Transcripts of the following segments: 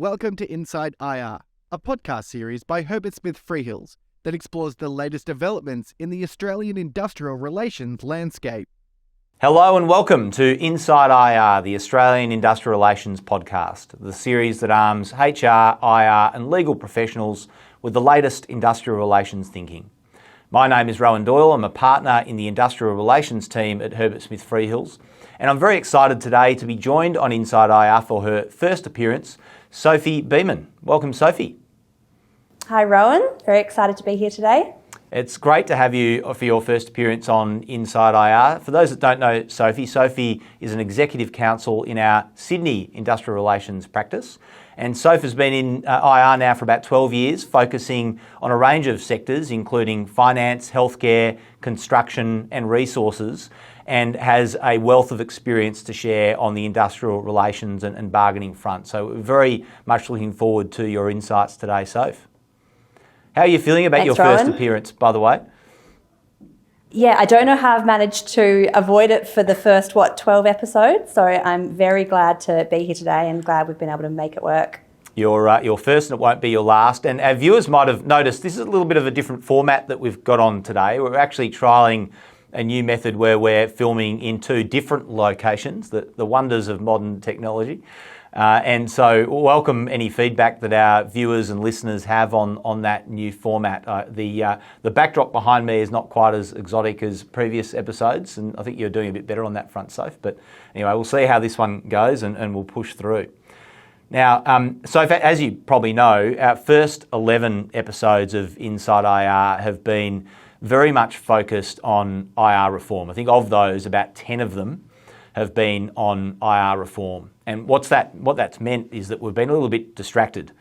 Welcome to Inside IR, a podcast series by Herbert Smith Freehills that explores the latest developments in the Australian industrial relations landscape. Hello and welcome to Inside IR, the Australian Industrial Relations podcast, the series that arms HR, IR and legal professionals with the latest industrial relations thinking. My name is Rohan Doyle. I'm a partner in the industrial relations team at Herbert Smith Freehills, and I'm very excited today to be joined on Inside IR for her first appearance, Sophie Beaman. Welcome, Sophie. Hi, Rohan. Very excited to be here today. It's great to have you for your first appearance on Inside IR. For those that don't know Sophie is an executive counsel in our Sydney industrial relations practice. And Sophie's been in IR now for about 12 years, focusing on a range of sectors, including finance, healthcare, construction and resources, and has a wealth of experience to share on the industrial relations and bargaining front. So we're very much looking forward to your insights today, Soph. How are you feeling about your first appearance, by the way? Yeah, I don't know how I've managed to avoid it for the first, 12 episodes. So I'm very glad to be here today and glad we've been able to make it work. Your first and it won't be your last. And our viewers might have noticed this is a little bit of a different format that we've got on today. We're actually trialling a new method where we're filming in two different locations, the wonders of modern technology. And so welcome any feedback that our viewers and listeners have on that new format. The backdrop behind me is not quite as exotic as previous episodes, and I think you're doing a bit better on that front, Soph. But anyway, we'll see how this one goes and we'll push through. Now, Soph, as you probably know, our first 11 episodes of Inside IR have been very much focused on IR reform. I think of those, about 10 of them have been on IR reform. And what that's meant is that we've been a little bit distracted.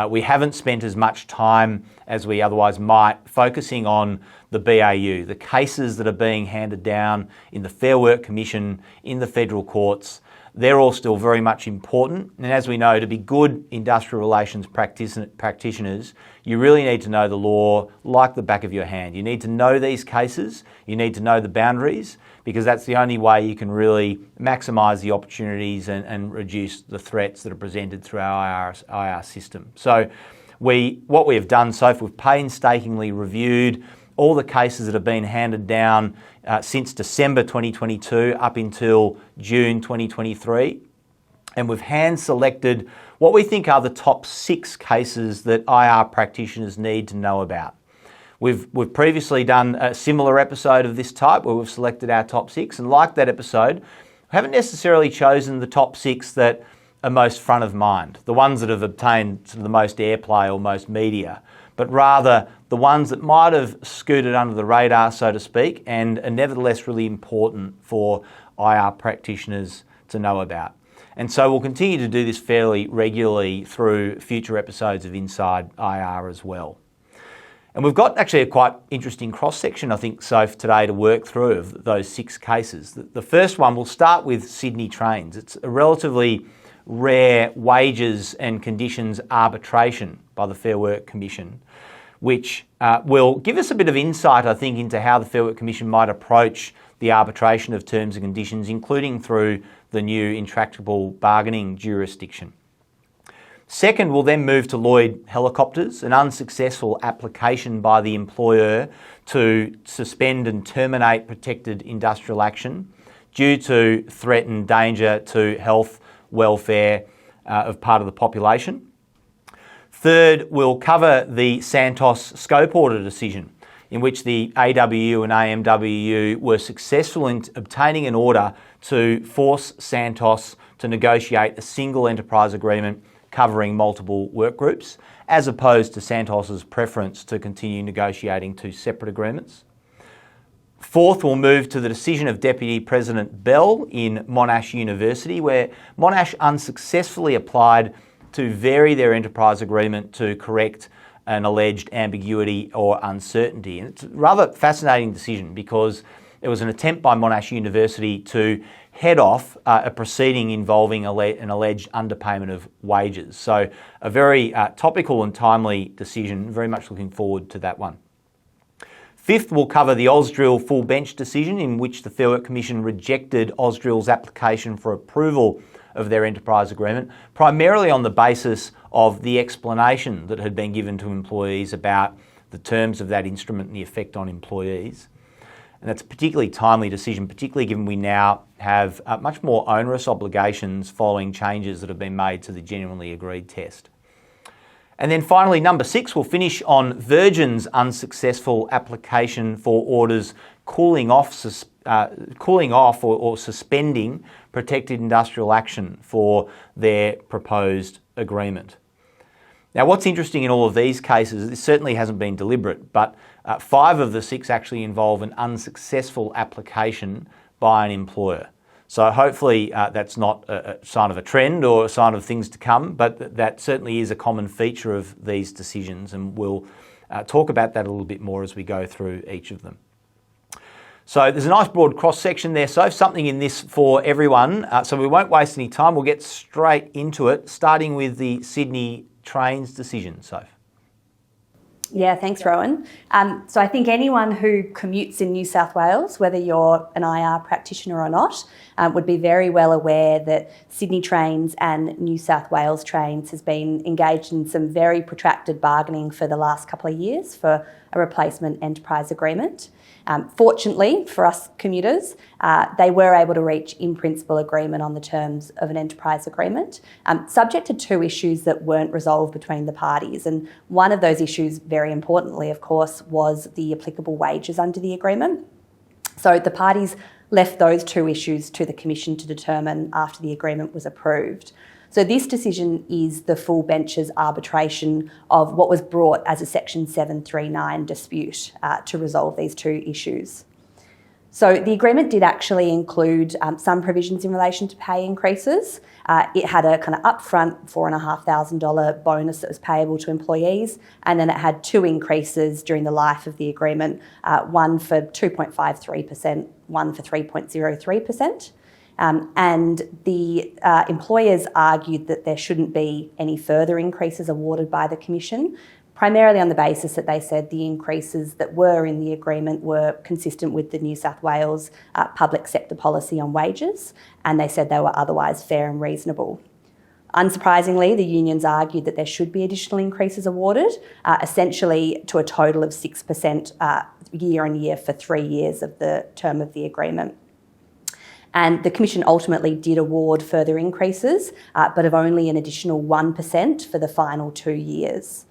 We haven't spent as much time as we otherwise might focusing on the BAU, the cases that are being handed down in the Fair Work Commission, in the federal courts. They're all still very much important. And as we know, to be good industrial relations practitioners, you really need to know the law like the back of your hand. You need to know these cases. You need to know the boundaries, because that's the only way you can really maximise the opportunities and reduce the threats that are presented through our IR system. So what we have done, Sophie, we've painstakingly reviewed all the cases that have been handed down since December 2022 up until June 2023. And we've hand-selected what we think are the top 6 cases that IR practitioners need to know about. We've previously done a similar episode of this type where we've selected our top 6, and like that episode, we haven't necessarily chosen the top 6 that are most front of mind, the ones that have obtained sort of the most airplay or most media, but rather the ones that might have scooted under the radar, so to speak, and are nevertheless really important for IR practitioners to know about. And so we'll continue to do this fairly regularly through future episodes of Inside IR as well. And we've got actually a quite interesting cross-section, I think, Soph, today to work through of those 6 cases. The first one, we'll start with Sydney Trains. It's a relatively rare wages and conditions arbitration by the Fair Work Commission, which will give us a bit of insight, I think, into how the Fair Work Commission might approach the arbitration of terms and conditions, including through the new intractable bargaining jurisdiction. Second, we'll then move to Lloyd Helicopters, an unsuccessful application by the employer to suspend and terminate protected industrial action due to threat and danger to health, welfare of part of the population. Third, we'll cover the Santos scope order decision, in which the AWU and AMWU were successful in obtaining an order to force Santos to negotiate a single enterprise agreement covering multiple work groups, as opposed to Santos's preference to continue negotiating 2 separate agreements. Fourth, we'll move to the decision of Deputy President Bell in Monash University, where Monash unsuccessfully applied to vary their enterprise agreement to correct an alleged ambiguity or uncertainty. And it's a rather fascinating decision because it was an attempt by Monash University to head off a proceeding involving an alleged underpayment of wages. So a very topical and timely decision, very much looking forward to that one. Fifth, we'll cover the Ausdrill full bench decision in which the Fair Work Commission rejected Ausdrill's application for approval of their enterprise agreement, primarily on the basis of the explanation that had been given to employees about the terms of that instrument and the effect on employees. And that's a particularly timely decision, particularly given we now have much more onerous obligations following changes that have been made to the genuinely agreed test. And then finally, number 6, we'll finish on Virgin's unsuccessful application for orders cooling off or suspending protected industrial action for their proposed agreement. Now, what's interesting in all of these cases, this certainly hasn't been deliberate, but 5 of the 6 actually involve an unsuccessful application by an employer. So hopefully that's not a sign of a trend or a sign of things to come, but that certainly is a common feature of these decisions, and we'll talk about that a little bit more as we go through each of them. So there's a nice broad cross-section there, so something in this for everyone. So we won't waste any time. We'll get straight into it, starting with the Sydney Trains decision. So. Yeah, thanks, Rohan. So I think anyone who commutes in New South Wales, whether you're an IR practitioner or not, would be very well aware that Sydney Trains and New South Wales Trains has been engaged in some very protracted bargaining for the last couple of years for a replacement enterprise agreement. Fortunately for us commuters, they were able to reach in-principle agreement on the terms of an enterprise agreement, subject to 2 issues that weren't resolved between the parties. And one of those issues, very importantly, of course, was the applicable wages under the agreement. So the parties left those 2 issues to the Commission to determine after the agreement was approved. So this decision is the full bench's arbitration of what was brought as a Section 739 dispute to resolve these 2 issues. So the agreement did actually include some provisions in relation to pay increases. It had a kind of upfront $4,500 bonus that was payable to employees, and then it had 2 increases during the life of the agreement, one for 2.53%, one for 3.03%. And the employers argued that there shouldn't be any further increases awarded by the Commission, primarily on the basis that they said the increases that were in the agreement were consistent with the New South Wales public sector policy on wages, and they said they were otherwise fair and reasonable. Unsurprisingly, the unions argued that there should be additional increases awarded, essentially to a total of 6% year on year for 3 years of the term of the agreement. And the Commission ultimately did award further increases, but of only an additional 1% for the final 2 years.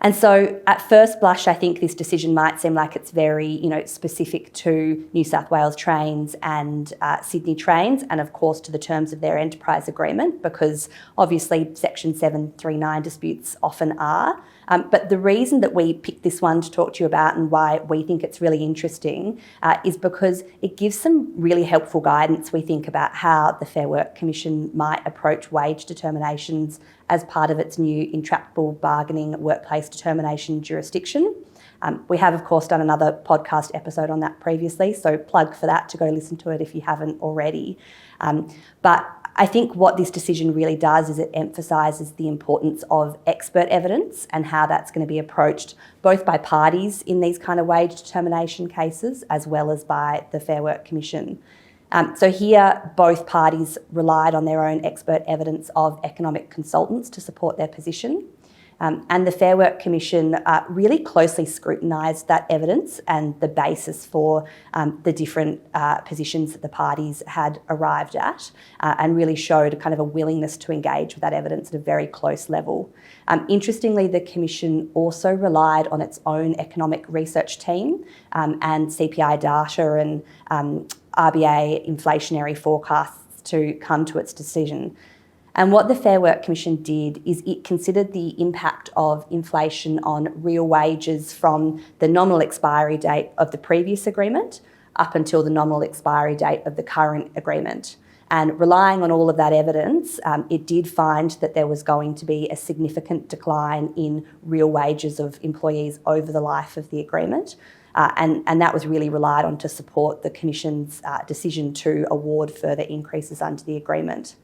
And so at first blush, I think this decision might seem like it's very, specific to New South Wales Trains and Sydney Trains, and of course to the terms of their enterprise agreement, because obviously Section 739 disputes often are. But the reason that we picked this one to talk to you about and why we think it's really interesting is because it gives some really helpful guidance, we think, about how the Fair Work Commission might approach wage determinations as part of its new intractable bargaining workplace determination jurisdiction. We have, of course, done another podcast episode on that previously, so plug for that to go listen to it if you haven't already. But I think what this decision really does is it emphasises the importance of expert evidence and how that's going to be approached both by parties in these kind of wage determination cases as well as by the Fair Work Commission. So here, both parties relied on their own expert evidence of economic consultants to support their position. And the Fair Work Commission really closely scrutinised that evidence and the basis for the different positions that the parties had arrived at, and really showed a kind of a willingness to engage with that evidence at a very close level. Interestingly, the Commission also relied on its own economic research team and CPI data and RBA inflationary forecasts to come to its decision. And what the Fair Work Commission did is it considered the impact of inflation on real wages from the nominal expiry date of the previous agreement up until the nominal expiry date of the current agreement. And relying on all of that evidence, it did find that there was going to be a significant decline in real wages of employees over the life of the agreement. And that was really relied on to support the Commission's decision to award further increases under the agreement.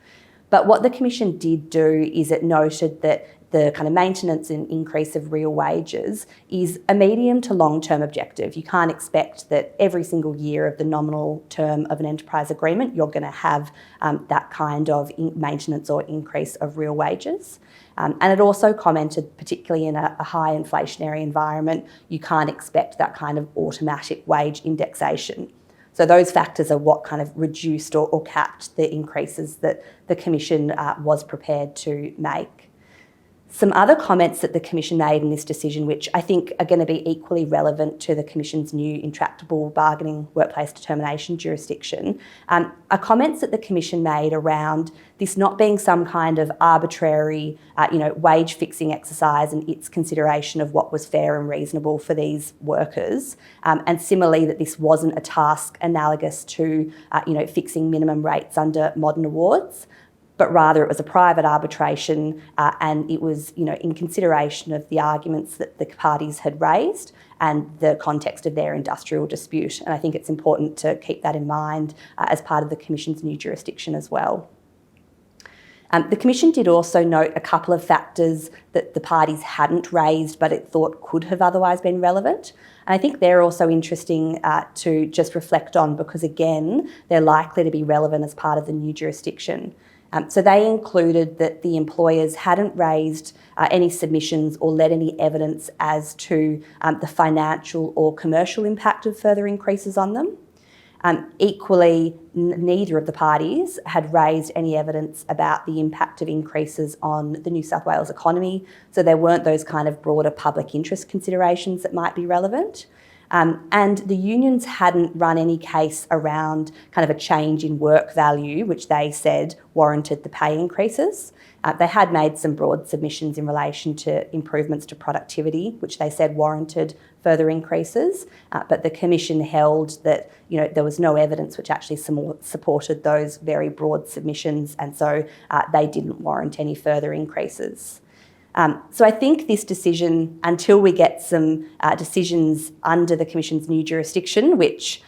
But what the Commission did do is it noted that the kind of maintenance and increase of real wages is a medium to long-term objective. You can't expect that every single year of the nominal term of an enterprise agreement you're going to have that kind of maintenance or increase of real wages. And it also commented, particularly in a high inflationary environment, you can't expect that kind of automatic wage indexation. So those factors are what kind of reduced or capped the increases that the Commission was prepared to make. Some other comments that the Commission made in this decision, which I think are going to be equally relevant to the Commission's new intractable bargaining workplace determination jurisdiction, are comments that the Commission made around this not being some kind of arbitrary, wage fixing exercise and its consideration of what was fair and reasonable for these workers, and similarly that this wasn't a task analogous to, fixing minimum rates under modern awards, but rather it was a private arbitration and it was, in consideration of the arguments that the parties had raised and the context of their industrial dispute. And I think it's important to keep that in mind as part of the Commission's new jurisdiction as well. The Commission did also note a couple of factors that the parties hadn't raised but it thought could have otherwise been relevant. And I think they're also interesting to just reflect on because, again, they're likely to be relevant as part of the new jurisdiction. So they included that the employers hadn't raised any submissions or led any evidence as to the financial or commercial impact of further increases on them. Equally, neither of the parties had raised any evidence about the impact of increases on the New South Wales economy, so there weren't those kind of broader public interest considerations that might be relevant. And the unions hadn't run any case around kind of a change in work value, which they said warranted the pay increases. They had made some broad submissions in relation to improvements to productivity, which they said warranted further increases. But the Commission held that there was no evidence which actually supported those very broad submissions, and so they didn't warrant any further increases. So I think this decision, until we get some decisions under the Commission's new jurisdiction, which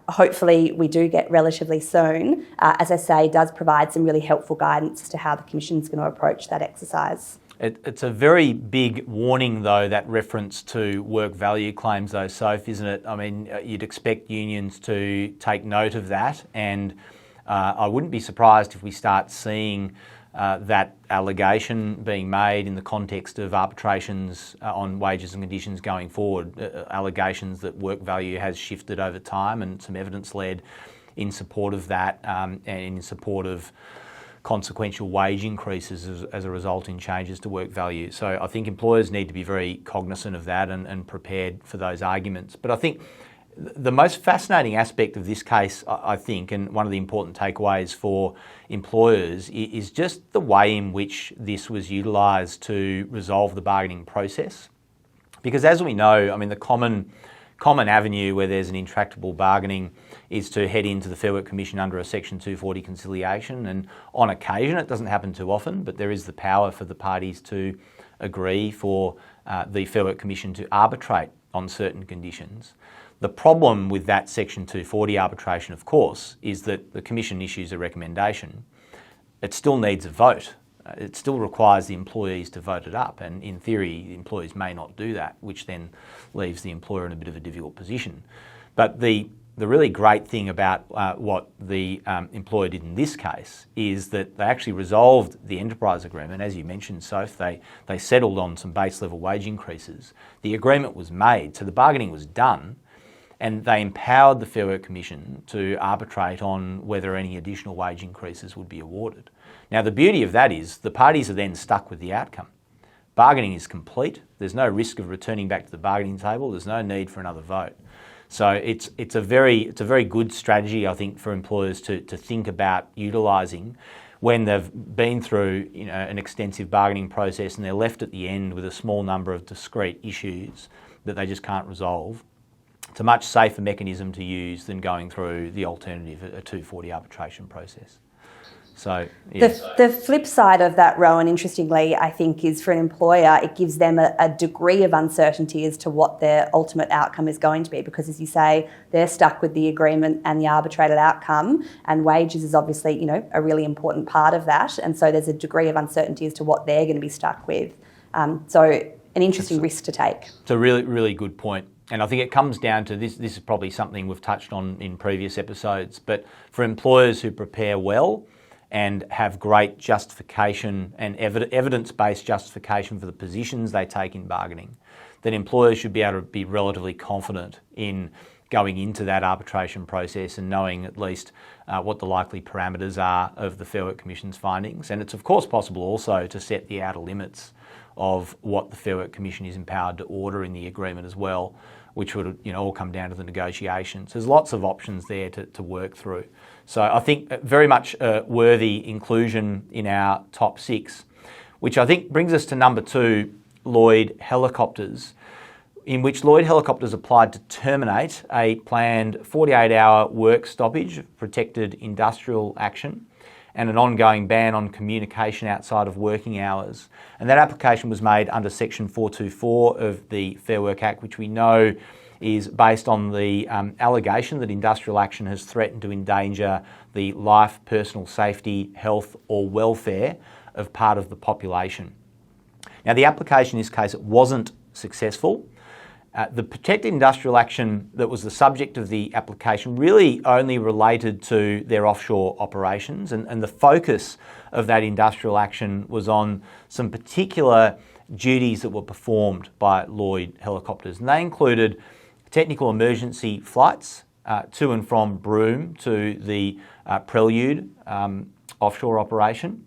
hopefully we do get relatively soon, as I say, does provide some really helpful guidance as to how the Commission's going to approach that exercise. It's a very big warning, though, that reference to work value claims, though, Soph, isn't it? I mean, you'd expect unions to take note of that, and I wouldn't be surprised if we start seeing that allegation being made in the context of arbitrations on wages and conditions going forward, allegations that work value has shifted over time and some evidence led in support of that and in support of consequential wage increases as a result in changes to work value. So I think employers need to be very cognizant of that and prepared for those arguments. But I think the most fascinating aspect of this case, I think, and one of the important takeaways for employers is just the way in which this was utilised to resolve the bargaining process. Because as we know, I mean, the common avenue where there's an intractable bargaining is to head into the Fair Work Commission under a Section 240 conciliation. And on occasion, it doesn't happen too often, but there is the power for the parties to agree for the Fair Work Commission to arbitrate on certain conditions. The problem with that Section 240 arbitration, of course, is that the Commission issues a recommendation. It still needs a vote. It still requires the employees to vote it up, and in theory, the employees may not do that, which then leaves the employer in a bit of a difficult position. But the really great thing about what the employer did in this case is that they actually resolved the enterprise agreement. As you mentioned, Soph, they settled on some base level wage increases. The agreement was made, so the bargaining was done, and they empowered the Fair Work Commission to arbitrate on whether any additional wage increases would be awarded. Now, the beauty of that is the parties are then stuck with the outcome. Bargaining is complete. There's no risk of returning back to the bargaining table. There's no need for another vote. So it's a very good strategy, I think, for employers to think about utilising when they've been through an extensive bargaining process and they're left at the end with a small number of discrete issues that they just can't resolve. It's a much safer mechanism to use than going through the alternative, a 240 arbitration process. So, yes. The flip side of that, Rowan, interestingly, I think, is for an employer, it gives them a degree of uncertainty as to what their ultimate outcome is going to be, because, as you say, they're stuck with the agreement and the arbitrated outcome, and wages is obviously, a really important part of that. And so there's a degree of uncertainty as to what they're going to be stuck with. So an interesting risk to take. It's a really, really good point. And I think it comes down to this is probably something we've touched on in previous episodes, but for employers who prepare well and have great justification and evidence-based justification for the positions they take in bargaining, then employers should be able to be relatively confident in going into that arbitration process and knowing at least what the likely parameters are of the Fair Work Commission's findings. And it's of course possible also to set the outer limits of what the Fair Work Commission is empowered to order in the agreement as well, which would all come down to the negotiations. There's lots of options there to work through. So I think very much a worthy inclusion in our top 6, which I think brings us to number 2, Lloyd Helicopters, in which Lloyd Helicopters applied to terminate a planned 48-hour work stoppage of protected industrial action and an ongoing ban on communication outside of working hours. And that application was made under Section 424 of the Fair Work Act, which we know is based on the allegation that industrial action has threatened to endanger the life, personal safety, health or welfare of part of the population. Now, the application in this case, it wasn't successful. The protected industrial action that was the subject of the application really only related to their offshore operations, and the focus of that industrial action was on some particular duties that were performed by Lloyd Helicopters, and they included technical emergency flights to and from Broome to the Prelude offshore operation.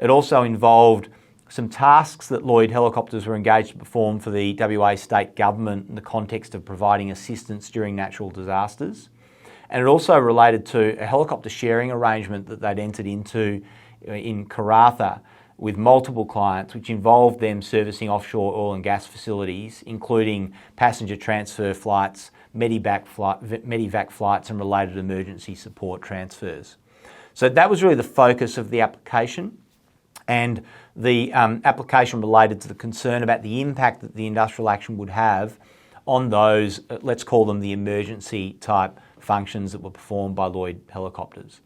It also involved some tasks that Lloyd Helicopters were engaged to perform for the WA state government in the context of providing assistance during natural disasters. And it also related to a helicopter sharing arrangement that they'd entered into in Karratha with multiple clients, which involved them servicing offshore oil and gas facilities, including passenger transfer flights, medevac flights and related emergency support transfers. So that was really the focus of the application. And the application related to the concern about the impact that the industrial action would have on those, let's call them the emergency type functions that were performed by Lloyd Helicopters.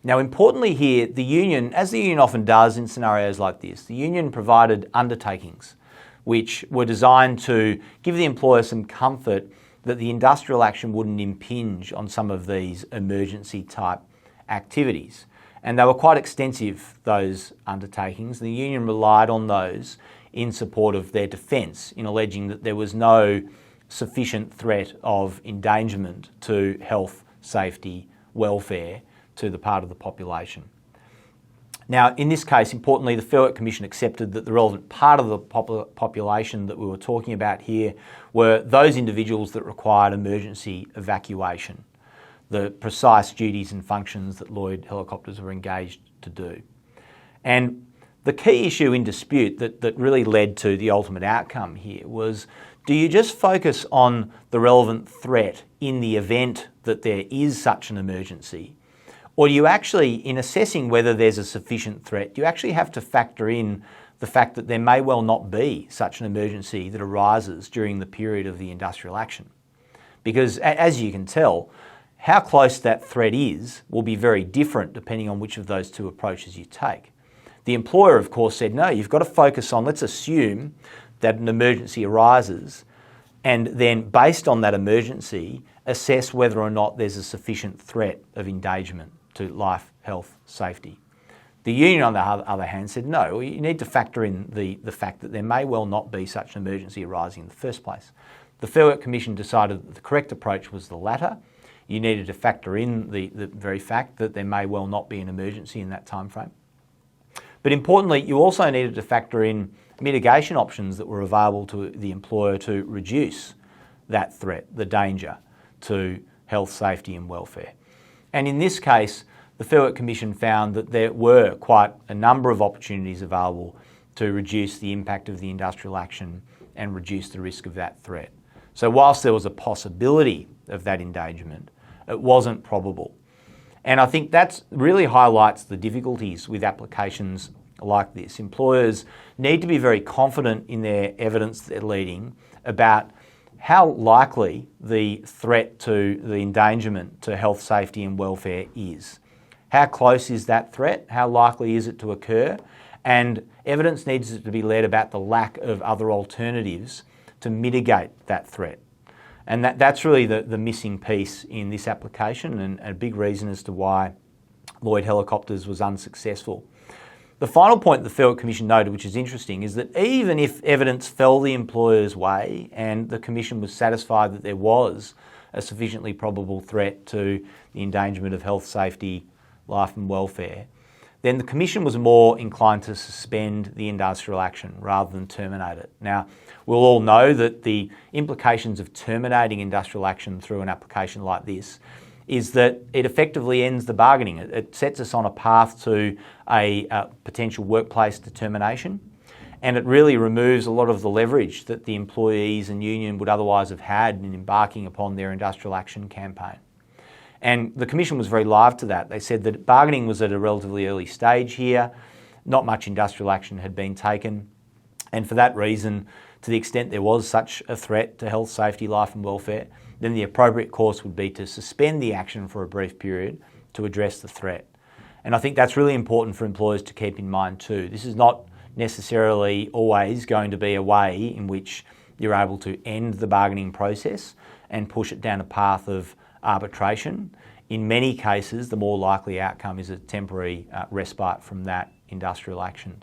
Now, importantly here, the union, as the union often does in scenarios like this, the union provided undertakings which were designed to give the employer some comfort that the industrial action wouldn't impinge on some of these emergency type activities. And they were quite extensive, those undertakings. The union relied on those in support of their defence in alleging that there was no sufficient threat of endangerment to health, safety, welfare to the part of the population. Now, in this case, importantly, the Fair Work Commission accepted that the relevant part of the population that we were talking about here were those individuals that required emergency evacuation, the precise duties and functions that Lloyd Helicopters were engaged to do. And the key issue in dispute that really led to the ultimate outcome here was, do you just focus on the relevant threat in the event that there is such an emergency? Or do you actually, in assessing whether there's a sufficient threat, do you actually have to factor in the fact that there may well not be such an emergency that arises during the period of the industrial action? Because as you can tell, how close that threat is will be very different depending on which of those two approaches you take. The employer, of course, said, no, you've got to focus on, let's assume that an emergency arises, and then based on that emergency, assess whether or not there's a sufficient threat of endangerment to life, health, safety. The union, on the other hand, said, no, you need to factor in the fact that there may well not be such an emergency arising in the first place. The Fair Work Commission decided that the correct approach was the latter. You needed to factor in the very fact that there may well not be an emergency in that time frame. But importantly, you also needed to factor in mitigation options that were available to the employer to reduce that threat, the danger to health, safety and welfare. And in this case, the Fair Work Commission found that there were quite a number of opportunities available to reduce the impact of the industrial action and reduce the risk of that threat. So whilst there was a possibility of that endangerment, it wasn't probable. And I think that really highlights the difficulties with applications like this. Employers need to be very confident in their evidence they're leading about how likely the threat to the endangerment to health, safety and welfare is. How close is that threat? How likely is it to occur? And evidence needs to be led about the lack of other alternatives to mitigate that threat. And that's really the missing piece in this application, and a big reason as to why Lloyd Helicopters was unsuccessful. The final point the Fair Commission noted, which is interesting, is that even if evidence fell the employer's way and the Commission was satisfied that there was a sufficiently probable threat to the endangerment of health, safety, life and welfare, then the Commission was more inclined to suspend the industrial action rather than terminate it. Now, we'll all know that the implications of terminating industrial action through an application like this is that it effectively ends the bargaining. It sets us on a path to a potential workplace determination, and it really removes a lot of the leverage that the employees and union would otherwise have had in embarking upon their industrial action campaign. And the Commission was very live to that. They said that bargaining was at a relatively early stage here, not much industrial action had been taken, and for that reason, to the extent there was such a threat to health, safety, life and welfare, then the appropriate course would be to suspend the action for a brief period to address the threat. And I think that's really important for employers to keep in mind too. This is not necessarily always going to be a way in which you're able to end the bargaining process and push it down a path of arbitration. In many cases, the more likely outcome is a temporary respite from that industrial action.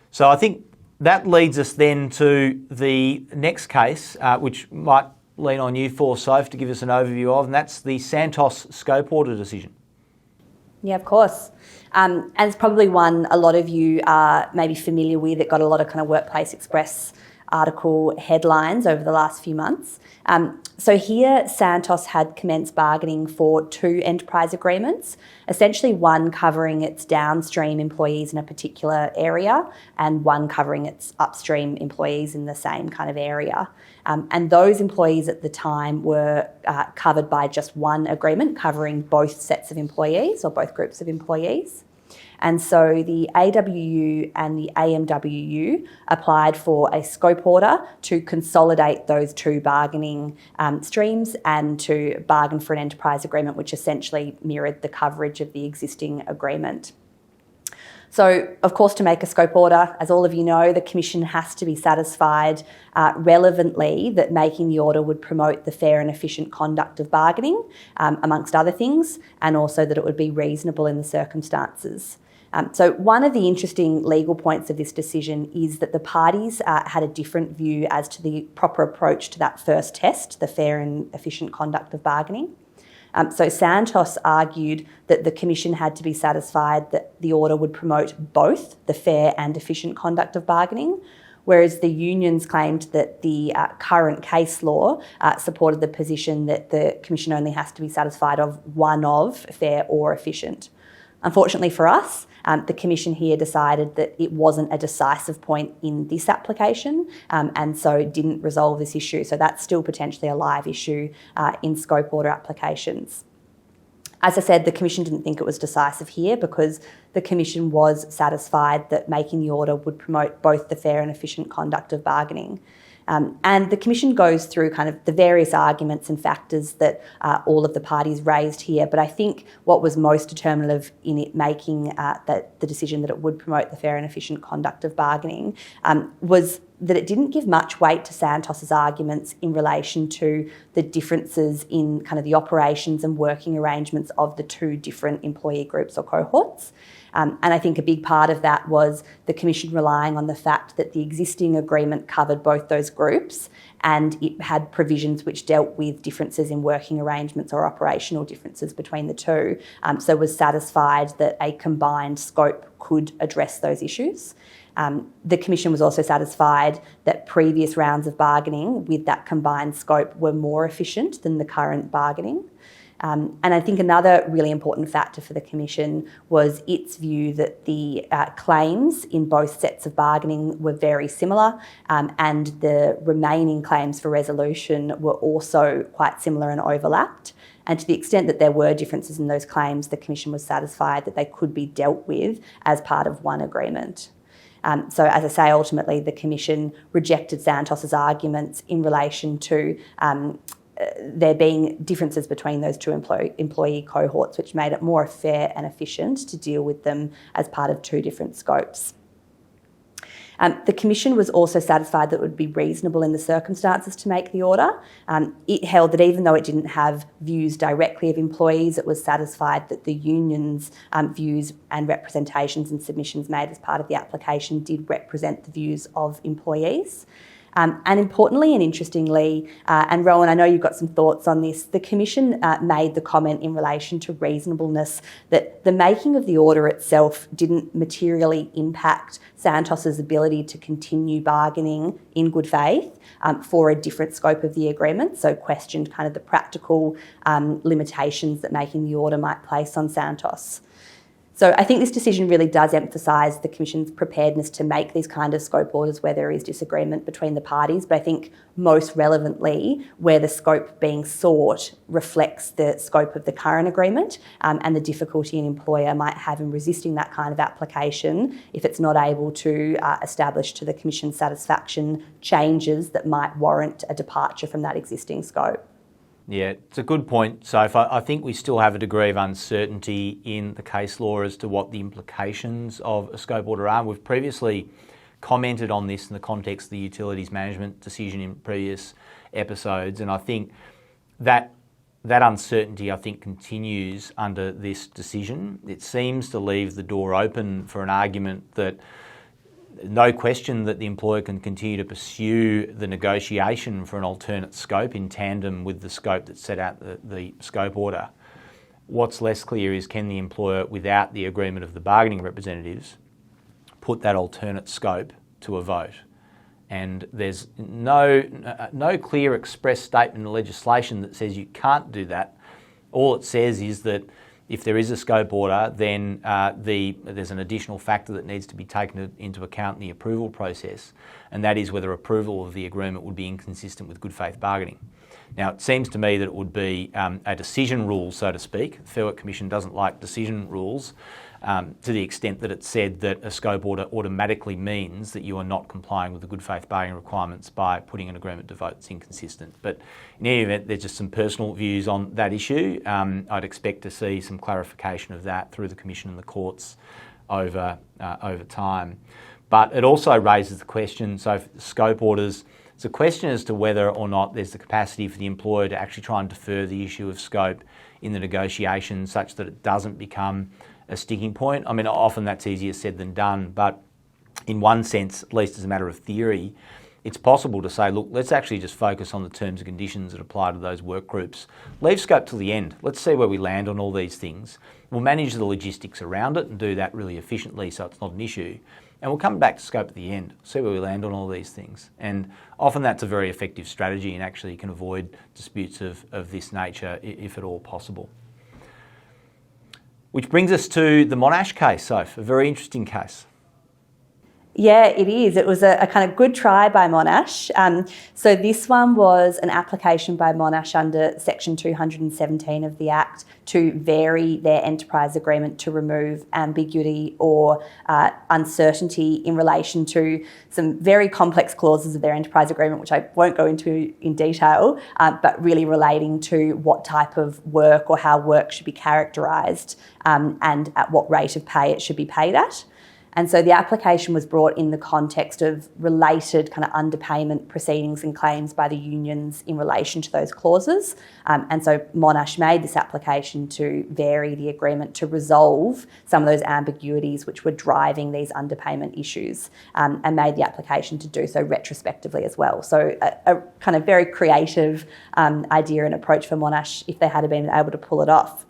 So I think that leads us then to the next case, which might lean on you for, Soph, to give us an overview of, and that's the Santos scope order decision. Yeah, of course. And it's probably one a lot of you are maybe familiar with. It got a lot of kind of Workplace Express article headlines over the last few months. So here, Santos had commenced bargaining for 2 enterprise agreements, essentially one covering its downstream employees in a particular area and one covering its upstream employees in the same kind of area. And those employees at the time were covered by just one agreement covering both sets of employees or both groups of employees. And so the AWU and the AMWU applied for a scope order to consolidate those 2 bargaining streams and to bargain for an enterprise agreement which essentially mirrored the coverage of the existing agreement. So, of course, to make a scope order, as all of you know, the Commission has to be satisfied relevantly that making the order would promote the fair and efficient conduct of bargaining, amongst other things, and also that it would be reasonable in the circumstances. So one of the interesting legal points of this decision is that the parties had a different view as to the proper approach to that first test, the fair and efficient conduct of bargaining. So Santos argued that the Commission had to be satisfied that the order would promote both the fair and efficient conduct of bargaining, whereas the unions claimed that the current case law supported the position that the Commission only has to be satisfied of one of fair or efficient. Unfortunately for us, the Commission here decided that it wasn't a decisive point in this application and so didn't resolve this issue. So that's still potentially a live issue in scope order applications. As I said, the Commission didn't think it was decisive here because the Commission was satisfied that making the order would promote both the fair and efficient conduct of bargaining. And the Commission goes through kind of the various arguments and factors that all of the parties raised here. But I think what was most determinative in it making the decision that it would promote the fair and efficient conduct of bargaining was that it didn't give much weight to Santos's arguments in relation to the differences in kind of the operations and working arrangements of the 2 different employee groups or cohorts. And I think a big part of that was the Commission relying on the fact that the existing agreement covered both those groups and it had provisions which dealt with differences in working arrangements or operational differences between the 2. So was satisfied that a combined scope could address those issues. The Commission was also satisfied that previous rounds of bargaining with that combined scope were more efficient than the current bargaining. And I think another really important factor for the Commission was its view that the claims in both sets of bargaining were very similar, and the remaining claims for resolution were also quite similar and overlapped. And to the extent that there were differences in those claims, the Commission was satisfied that they could be dealt with as part of one agreement. So, as I say, ultimately the Commission rejected Santos's arguments in relation to there being differences between those two employee cohorts, which made it more fair and efficient to deal with them as part of two different scopes. The Commission was also satisfied that it would be reasonable in the circumstances to make the order. It held that even though it didn't have views directly of employees, it was satisfied that the union's views and representations and submissions made as part of the application did represent the views of employees. And importantly and interestingly, and Rohan, I know you've got some thoughts on this, the Commission made the comment in relation to reasonableness that the making of the order itself didn't materially impact Santos's ability to continue bargaining in good faith for a different scope of the agreement, so questioned kind of the practical limitations that making the order might place on Santos. So I think this decision really does emphasise the Commission's preparedness to make these kind of scope orders where there is disagreement between the parties, but I think most relevantly where the scope being sought reflects the scope of the current agreement and the difficulty an employer might have in resisting that kind of application if it's not able to establish to the Commission's satisfaction changes that might warrant a departure from that existing scope. Yeah, it's a good point, Soph. I think we still have a degree of uncertainty in the case law as to what the implications of a scope order are. We've previously commented on this in the context of the utilities management decision in previous episodes, and I think that uncertainty, I think, continues under this decision. It seems to leave the door open for an argument that no question that the employer can continue to pursue the negotiation for an alternate scope in tandem with the scope that set out the scope order. What's less clear is can the employer, without the agreement of the bargaining representatives, put that alternate scope to a vote? And there's no clear express statement in the legislation that says you can't do that. All it says is that if there is a scope order, then there's an additional factor that needs to be taken into account in the approval process, and that is whether approval of the agreement would be inconsistent with good faith bargaining. Now, it seems to me that it would be a decision rule, so to speak. The Fair Work Commission doesn't like decision rules to the extent that it said that a scope order automatically means that you are not complying with the good faith bargaining requirements by putting an agreement to vote that's inconsistent. But in any event, there's just some personal views on that issue. I'd expect to see some clarification of that through the Commission and the courts over time. But it also raises the question, so for scope orders, it's a question as to whether or not there's the capacity for the employer to actually try and defer the issue of scope in the negotiations such that it doesn't become a sticking point. I mean, often that's easier said than done, but in one sense, at least as a matter of theory, it's possible to say, look, let's actually just focus on the terms and conditions that apply to those work groups. Leave scope till the end. Let's see where we land on all these things. We'll manage the logistics around it and do that really efficiently so it's not an issue. And we'll come back to scope at the end, see where we land on all these things. And often that's a very effective strategy and actually can avoid disputes of this nature if at all possible. Which brings us to the Monash case, Soph, a very interesting case. Yeah, it is. It was a kind of good try by Monash. So this one was an application by Monash under Section 217 of the Act to vary their enterprise agreement to remove ambiguity or uncertainty in relation to some very complex clauses of their enterprise agreement, which I won't go into in detail, but really relating to what type of work or how work should be characterised and at what rate of pay it should be paid at. And so the application was brought in the context of related kind of underpayment proceedings and claims by the unions in relation to those clauses. And so Monash made this application to vary the agreement to resolve some of those ambiguities which were driving these underpayment issues, and made the application to do so retrospectively as well. So a kind of very creative idea and approach for Monash if they had been able to pull it off.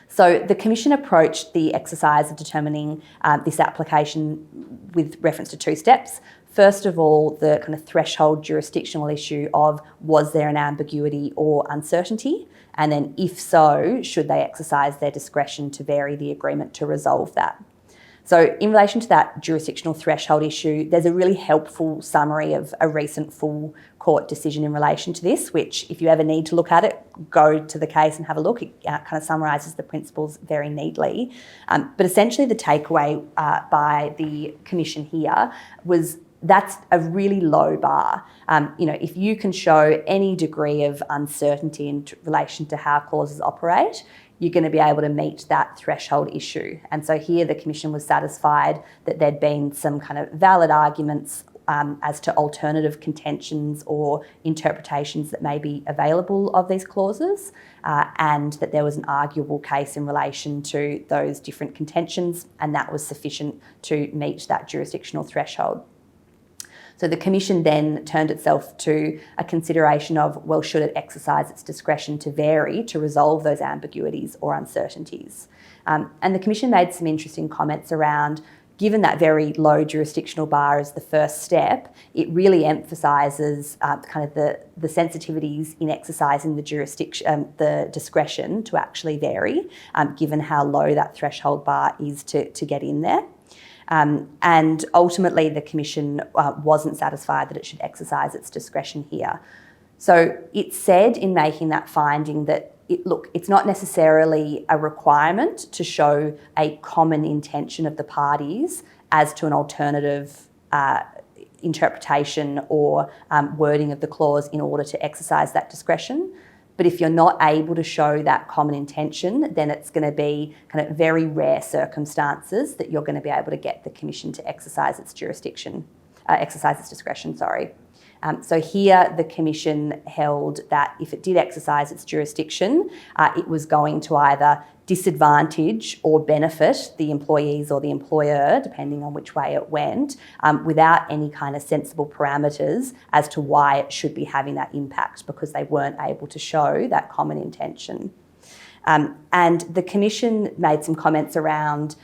So the Commission approached the exercise of determining this application with reference to two steps. First of all, the kind of threshold jurisdictional issue of was there an ambiguity or uncertainty? And then if so, should they exercise their discretion to vary the agreement to resolve that? So in relation to that jurisdictional threshold issue, there's a really helpful summary of a recent full court decision in relation to this, which if you ever need to look at it, go to the case and have a look. It kind of summarises the principles very neatly. But essentially the takeaway by the Commission here was that's a really low bar. If you can show any degree of uncertainty in relation to how clauses operate, you're going to be able to meet that threshold issue. And so here the Commission was satisfied that there'd been some kind of valid arguments as to alternative contentions or interpretations that may be available of these clauses, and that there was an arguable case in relation to those different contentions, and that was sufficient to meet that jurisdictional threshold. So the Commission then turned itself to a consideration of, well, should it exercise its discretion to vary to resolve those ambiguities or uncertainties? And the Commission made some interesting comments around, given that very low jurisdictional bar as the first step, it really emphasises kind of the sensitivities in exercising the discretion to actually vary, given how low that threshold bar is to get in there. And ultimately, the Commission wasn't satisfied that it should exercise its discretion here. So it said in making that finding that, it's not necessarily a requirement to show a common intention of the parties as to an alternative interpretation or wording of the clause in order to exercise that discretion. But if you're not able to show that common intention, then it's going to be kind of very rare circumstances that you're going to be able to get the Commission to exercise its discretion. So here the Commission held that if it did exercise its jurisdiction, it was going to either disadvantage or benefit the employees or the employer, depending on which way it went, without any kind of sensible parameters as to why it should be having that impact, because they weren't able to show that common intention. And the Commission made some comments around,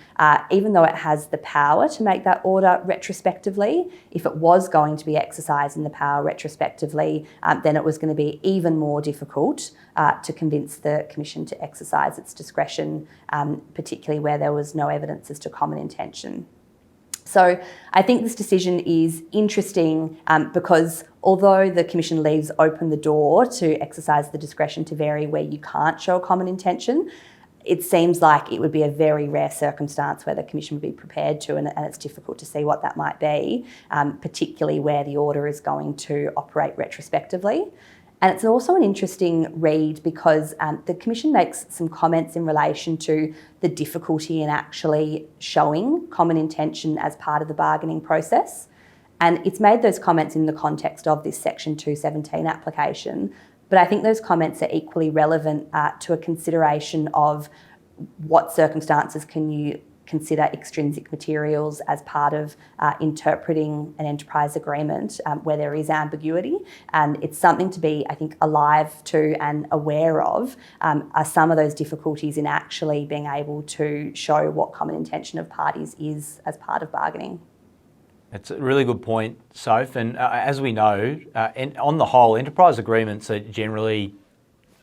even though it has the power to make that order retrospectively, if it was going to be exercising the power retrospectively, then it was going to be even more difficult to convince the Commission to exercise its discretion, particularly where there was no evidence as to common intention. So I think this decision is interesting because although the Commission leaves open the door to exercise the discretion to vary where you can't show a common intention, it seems like it would be a very rare circumstance where the Commission would be prepared to, and it's difficult to see what that might be, particularly where the order is going to operate retrospectively. And it's also an interesting read because the Commission makes some comments in relation to the difficulty in actually showing common intention as part of the bargaining process. And it's made those comments in the context of this Section 217 application. But I think those comments are equally relevant to a consideration of what circumstances can you consider extrinsic materials as part of interpreting an enterprise agreement where there is ambiguity. And it's something to be, I think, alive to and aware of, are some of those difficulties in actually being able to show what common intention of parties is as part of bargaining. That's a really good point, Soph. And as we know, on the whole, enterprise agreements are generally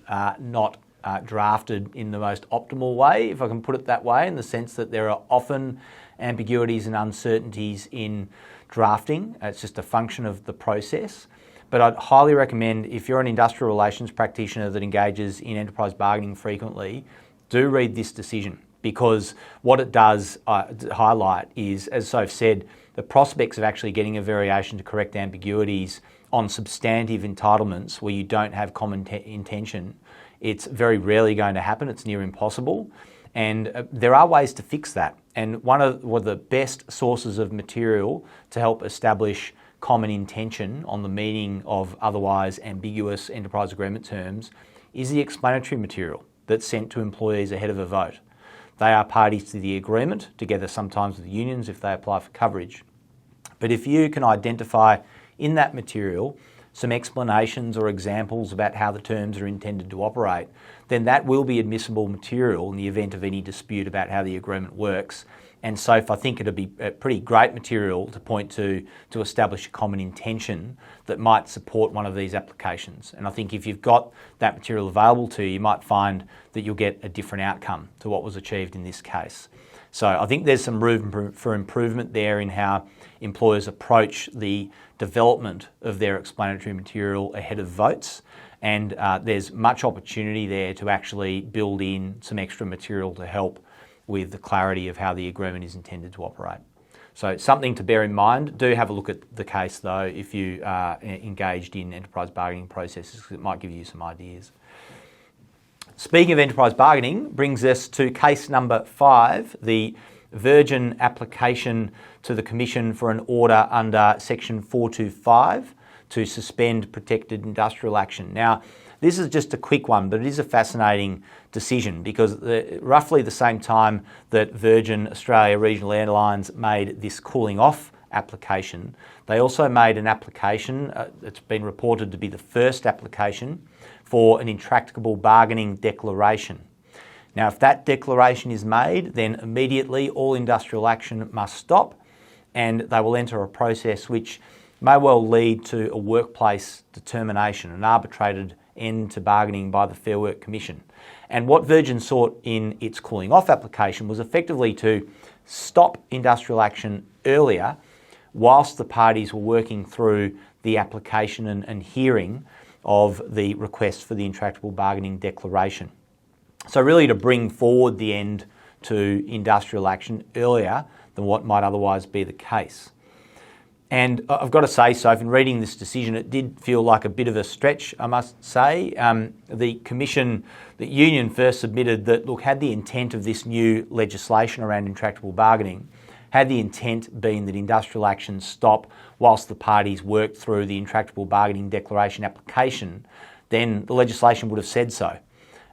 not drafted in the most optimal way, if I can put it that way, in the sense that there are often ambiguities and uncertainties in drafting. It's just a function of the process. But I'd highly recommend, if you're an industrial relations practitioner that engages in enterprise bargaining frequently, do read this decision, because what it does highlight is, as Soph said, the prospects of actually getting a variation to correct ambiguities on substantive entitlements where you don't have common intention, it's very rarely going to happen. It's near impossible. And there are ways to fix that. And one of the best sources of material to help establish common intention on the meaning of otherwise ambiguous enterprise agreement terms is the explanatory material that's sent to employees ahead of a vote. They are parties to the agreement, together sometimes with unions if they apply for coverage. But if you can identify in that material some explanations or examples about how the terms are intended to operate, then that will be admissible material in the event of any dispute about how the agreement works, And Soph, I think it'd be a pretty great material to point to establish a common intention that might support one of these applications. And I think if you've got that material available to you, you might find that you'll get a different outcome to what was achieved in this case. So I think there's some room for improvement there in how employers approach the development of their explanatory material ahead of votes. And there's much opportunity there to actually build in some extra material to help with the clarity of how the agreement is intended to operate. So something to bear in mind. Do have a look at the case though if you are engaged in enterprise bargaining processes, because it might give you some ideas. Speaking of enterprise bargaining, brings us to case number 5, the Virgin application to the Commission for an order under Section 425 to suspend protected industrial action. Now, this is just a quick one, but it is a fascinating decision because roughly the same time that Virgin Australia Regional Airlines made this cooling off application, they also made an application, it's been reported to be the first application, for an intractable bargaining declaration. Now, if that declaration is made, then immediately all industrial action must stop and they will enter a process which may well lead to a workplace determination, an arbitrated end to bargaining by the Fair Work Commission. And what Virgin sought in its cooling off application was effectively to stop industrial action earlier whilst the parties were working through the application and hearing of the request for the intractable bargaining declaration. So really to bring forward the end to industrial action earlier than what might otherwise be the case. And I've got to say, Sophie, in reading this decision, it did feel like a bit of a stretch, I must say. The Commission, the Union first submitted that, look, had the intent of this new legislation around intractable bargaining, had the intent been that industrial action stop whilst the parties worked through the intractable bargaining declaration application, then the legislation would have said so.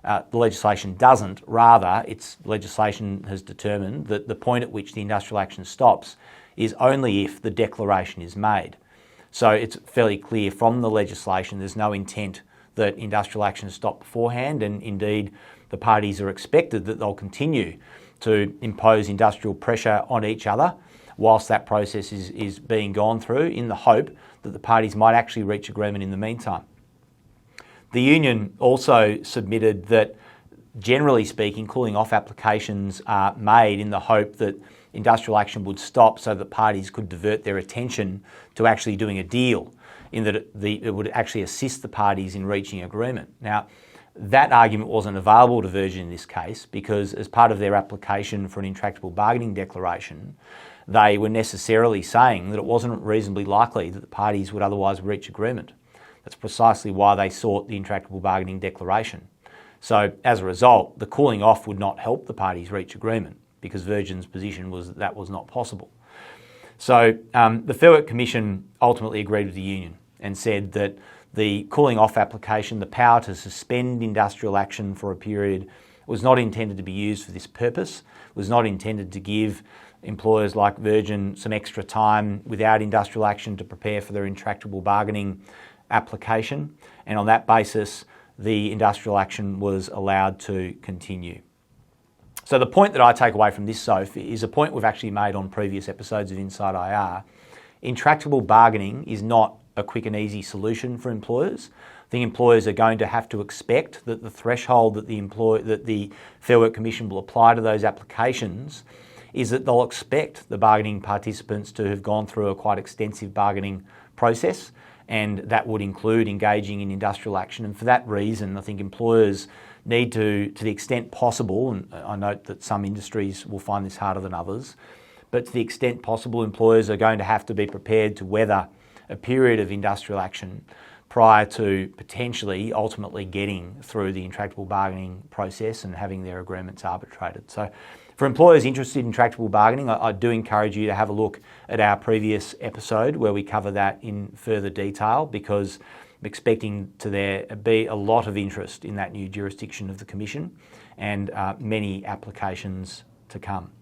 The legislation doesn't. Rather, its legislation has determined that the point at which the industrial action stops is only if the declaration is made. So it's fairly clear from the legislation there's no intent that industrial action stop beforehand, and indeed the parties are expected that they'll continue to impose industrial pressure on each other whilst that process is being gone through, in the hope that the parties might actually reach agreement in the meantime. The Union also submitted that, generally speaking, cooling off applications are made in the hope that industrial action would stop so that parties could divert their attention to actually doing a deal, in that it would actually assist the parties in reaching agreement. Now, that argument wasn't available to Virgin in this case because as part of their application for an intractable bargaining declaration, they were necessarily saying that it wasn't reasonably likely that the parties would otherwise reach agreement. That's precisely why they sought the intractable bargaining declaration. So as a result, the cooling off would not help the parties reach agreement because Virgin's position was that that was not possible. So the Fair Work Commission ultimately agreed with the Union and said that the cooling off application, the power to suspend industrial action for a period, was not intended to be used for this purpose, was not intended to give employers like Virgin some extra time without industrial action to prepare for their intractable bargaining application, and on that basis the industrial action was allowed to continue. So the point that I take away from this, Soph, is a point we've actually made on previous episodes of Inside IR. Intractable bargaining is not a quick and easy solution for employers. I think employers are going to have to expect that the threshold that the Fair Work Commission will apply to those applications is that they'll expect the bargaining participants to have gone through a quite extensive bargaining process, and that would include engaging in industrial action. And for that reason, I think employers need to the extent possible, and I note that some industries will find this harder than others, but to the extent possible, employers are going to have to be prepared to weather a period of industrial action prior to potentially ultimately getting through the intractable bargaining process and having their agreements arbitrated. So for employers interested in intractable bargaining, I do encourage you to have a look at our previous episode where we cover that in further detail, because I'm expecting there be a lot of interest in that new jurisdiction of the Commission and many applications to come.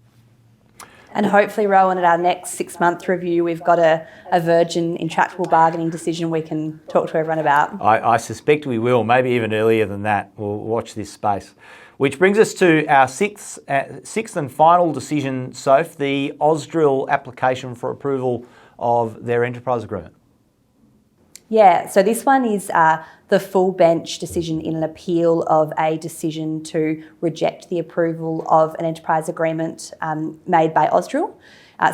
And hopefully, Rohan, at our next 6-month review, we've got a Virgin intractable bargaining decision we can talk to everyone about. I suspect we will, maybe even earlier than that. We'll watch this space. Which brings us to our sixth and final decision, Soph, the Ausdrill application for approval of their enterprise agreement. Yeah, so this one is the full bench decision in an appeal of a decision to reject the approval of an enterprise agreement made by Ausdrill.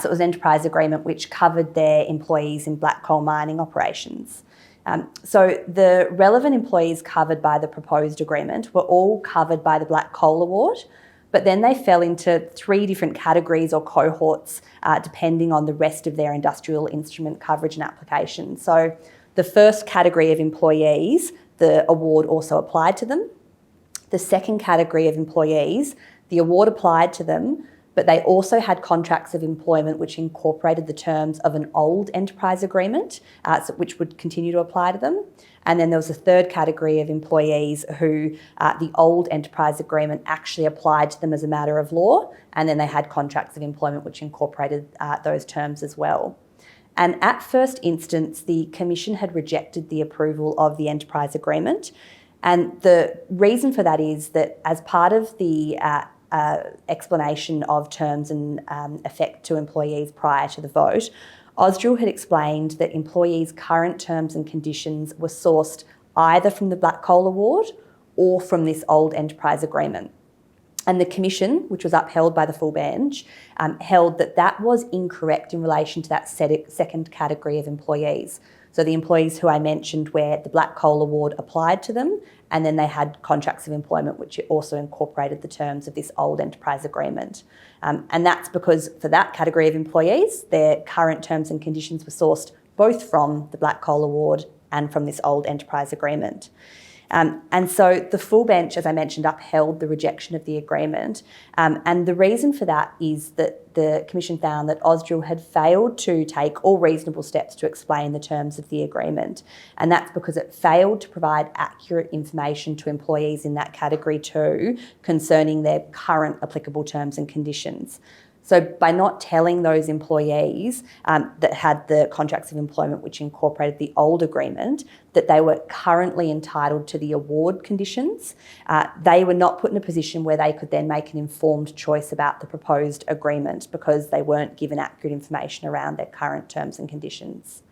So it was an enterprise agreement which covered their employees in black coal mining operations. So the relevant employees covered by the proposed agreement were all covered by the Black Coal Award, but then they fell into 3 different categories or cohorts depending on the rest of their industrial instrument coverage and application. So the first category of employees, the award also applied to them. The second category of employees, the award applied to them, but they also had contracts of employment which incorporated the terms of an old enterprise agreement, which would continue to apply to them. And then there was a third category of employees who the old enterprise agreement actually applied to them as a matter of law, and then they had contracts of employment which incorporated those terms as well. And at first instance, the Commission had rejected the approval of the enterprise agreement. And the reason for that is that as part of the explanation of terms and effect to employees prior to the vote, Ausdrill had explained that employees' current terms and conditions were sourced either from the Black Coal Award or from this old enterprise agreement. And the Commission, which was upheld by the full bench, held that that was incorrect in relation to that second category of employees. So the employees who I mentioned where the Black Coal Award applied to them, and then they had contracts of employment which also incorporated the terms of this old enterprise agreement. And that's because for that category of employees, their current terms and conditions were sourced both from the Black Coal Award and from this old enterprise agreement. And so the full bench, as I mentioned, upheld the rejection of the agreement. And the reason for that is that the Commission found that Ausdrill had failed to take all reasonable steps to explain the terms of the agreement. And that's because it failed to provide accurate information to employees in that category too concerning their current applicable terms and conditions. So by not telling those employees that had the contracts of employment which incorporated the old agreement that they were currently entitled to the award conditions, they were not put in a position where they could then make an informed choice about the proposed agreement because they weren't given accurate information around their current terms and conditions.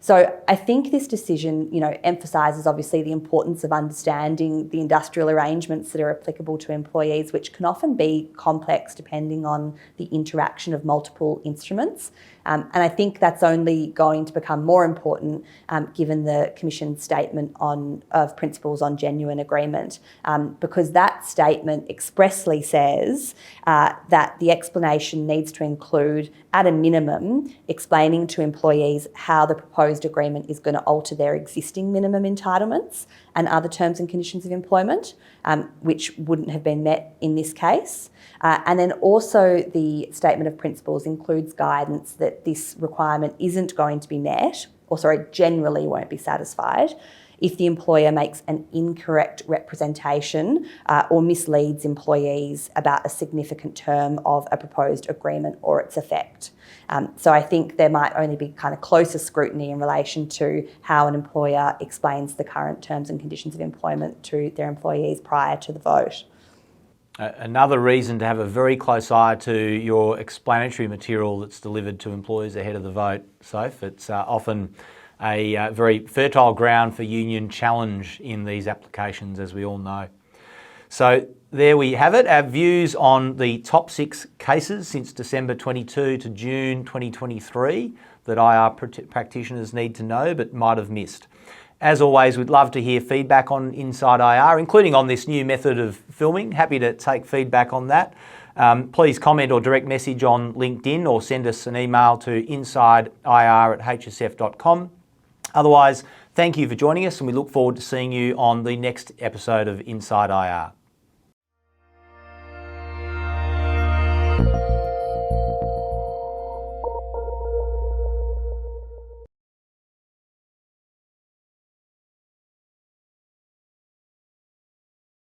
So I think this decision, emphasises obviously the importance of understanding the industrial arrangements that are applicable to employees, which can often be complex depending on the interaction of multiple instruments. And I think that's only going to become more important given the Commission's statement of principles on genuine agreement, because that statement expressly says that the explanation needs to include, at a minimum, explaining to employees how the proposed agreement is going to alter their existing minimum entitlements and other terms and conditions of employment, which wouldn't have been met in this case. And then also the statement of principles includes guidance that this requirement isn't going to be met, generally won't be satisfied, if the employer makes an incorrect representation or misleads employees about a significant term of a proposed agreement or its effect. So I think there might only be kind of closer scrutiny in relation to how an employer explains the current terms and conditions of employment to their employees prior to the vote. Another reason to have a very close eye to your explanatory material that's delivered to employers ahead of the vote, Soph. It's often a very fertile ground for union challenge in these applications, as we all know. So there we have it, our views on the top 6 cases since December 22 to June 2023 that IR practitioners need to know but might have missed. As always, we'd love to hear feedback on Inside IR, including on this new method of filming. Happy to take feedback on that. Please comment or direct message on LinkedIn or send us an email to insideir@hsf.com. Otherwise, thank you for joining us and we look forward to seeing you on the next episode of Inside IR.